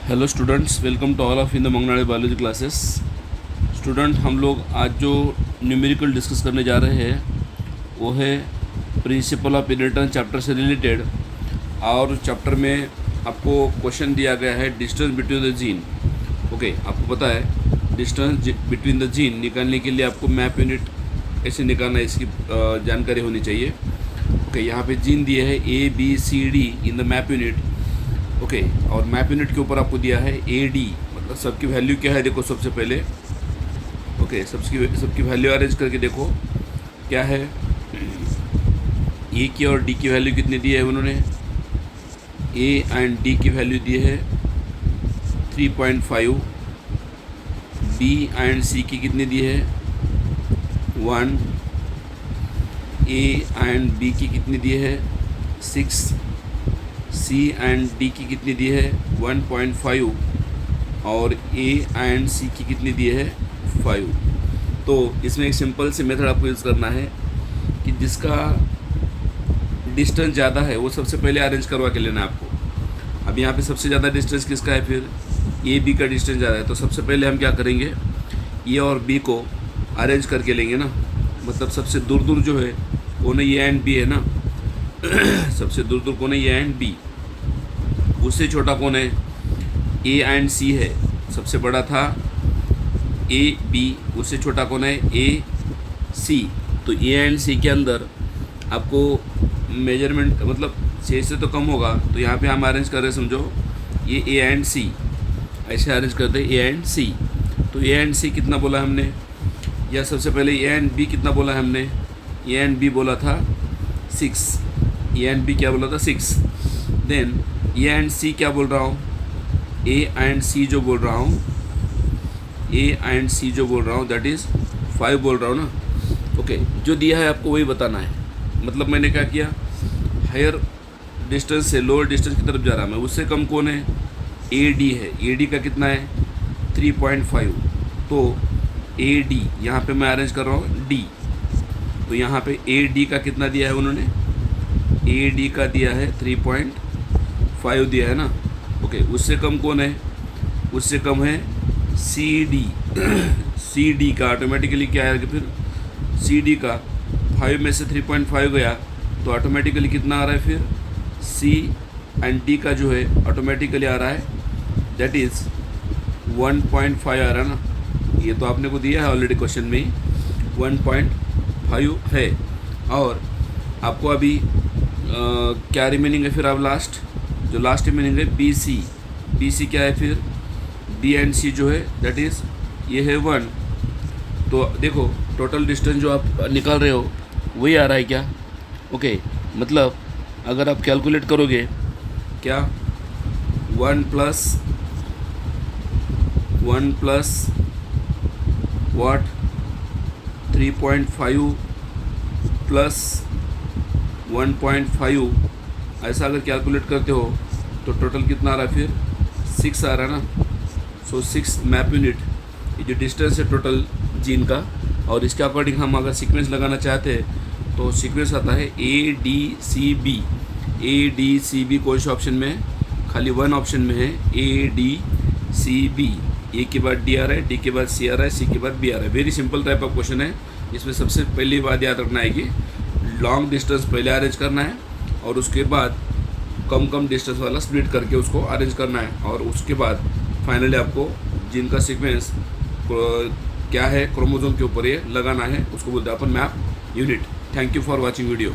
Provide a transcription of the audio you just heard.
Hello students, welcome to all of in the Mangnade biology classes. Student, हम लोग आज जो न्यूमेरिकल डिस्कस करने जा रहे हैं वो है प्रिंसिपल ऑफ इनहेरिटेंस चैप्टर से रिलेटेड। और चैप्टर में आपको क्वेश्चन दिया गया है distance between the gene. Okay, आपको पता है डिस्टेंस बिटवीन द जीन निकालने के लिए आपको मैप यूनिट ऐसे निकालना है, इसकी जानकारी होनी चाहिए। ओके, यहाँ पे जीन दिए है ABCD in the map unit. Okay, और मैप यूनिट के ऊपर आपको दिया है AD, मतलब सबकी वैल्यू क्या है देखो सबसे पहले। ओके, सबकी वैल्यू अरेंज करके देखो क्या है। ए की और डी की वैल्यू कितनी दी है उन्होंने। ए एंड डी की वैल्यू दी है 3.5। बी एंड सी की कितनी दी है 1। ए एंड बी की कितनी दी है 6। सी एंड डी की कितनी दी है 1.5 और ए एंड सी की कितनी दी है 5। तो इसमें एक सिंपल से मेथड आपको यूज़ करना है कि जिसका डिस्टेंस ज़्यादा है वो सबसे पहले अरेंज करवा के लेना है आपको। अब यहाँ पे सबसे ज़्यादा डिस्टेंस किसका है, फिर ए बी का डिस्टेंस ज़्यादा है। तो सबसे पहले हम क्या करेंगे, ए और बी को अरेंज करके लेंगे ना। मतलब सबसे दूर दूर जो है वो ना ए एंड बी है ना। सबसे दूर दूर कौन है, ए एंड बी। उससे छोटा कौन है, ए एंड सी है। सबसे बड़ा था ए बी, उससे छोटा कौन है ए सी। तो ए एंड सी के अंदर आपको मेजरमेंट मतलब 6 से तो कम होगा। तो यहाँ पे हम अरेंज कर रहे हैं, समझो ये ए एंड सी, ऐसे अरेंज करते हैं ए एंड सी। तो ए एंड सी कितना बोला हमने, या सबसे पहले ए एंड बी कितना बोला हमने। ए एंड बी बोला था 6। ए एंड बी क्या बोला था 6। देन ए एंड सी क्या बोल रहा हूँ, ए एंड सी जो बोल रहा हूँ, ए एंड सी जो बोल रहा हूँ दैट इज़ 5 बोल रहा हूँ ना। ओके, जो दिया है आपको वही बताना है। मतलब मैंने क्या किया, हायर डिस्टेंस से लोअर डिस्टेंस की तरफ जा रहा मैं। उससे कम कौन है, ए डी है। ए डी का कितना है 3.5। तो ए डी यहाँ पे मैं अरेंज कर रहा हूँ डी। तो यहाँ पे ए डी का कितना दिया है उन्होंने, ए डी का दिया है 3.5 दिया है ना। ओके, उससे कम कौन है, उससे कम है सी डी। सी डी का ऑटोमेटिकली क्या है, फिर सी डी का 5 में से 3.5 गया तो ऑटोमेटिकली कितना आ रहा है, फिर सी एंड डी का जो है ऑटोमेटिकली आ रहा है दैट इज़ 1.5 आ रहा है ना। ये तो आपने को दिया है ऑलरेडी क्वेश्चन में ही 1.5 है। और आपको अभी क्या रिमेनिंग है, फिर अब जो लास्ट रिमेनिंग है बी सी। बी सी क्या है, फिर बी एंड सी जो है दैट इज़ ये है 1। तो देखो टोटल डिस्टेंस जो आप निकाल रहे हो वही आ रहा है क्या। ओके, मतलब अगर आप कैलकुलेट करोगे क्या 1 प्लस व्हाट 3.5 प्लस 1.5, ऐसा अगर कैलकुलेट करते हो तो टोटल कितना आ रहा है, फिर 6 आ रहा है ना। सो 6 मैप यूनिट, ये जो डिस्टेंस है टोटल जीन का। और इसके अकॉर्डिंग हम अगर सीक्वेंस लगाना चाहते हैं तो सीक्वेंस आता है ADCB। ADCB कौन से ऑप्शन में है, खाली 1 ऑप्शन में है ADCB। ए के बाद डी आ रहा है, डी के बाद सी आ रहा है, सी के बाद बी आ रहा है। Very simple type of question है। इसमें सबसे पहली बात याद रखना है कि लॉन्ग डिस्टेंस पहले अरेंज करना है और उसके बाद कम डिस्टेंस वाला स्प्लिट करके उसको अरेंज करना है। और उसके बाद फाइनली आपको जिनका सीक्वेंस क्या है क्रोमोसोम के ऊपर ये लगाना है, उसको बोलते हैं अपन map unit. Thank you for watching video.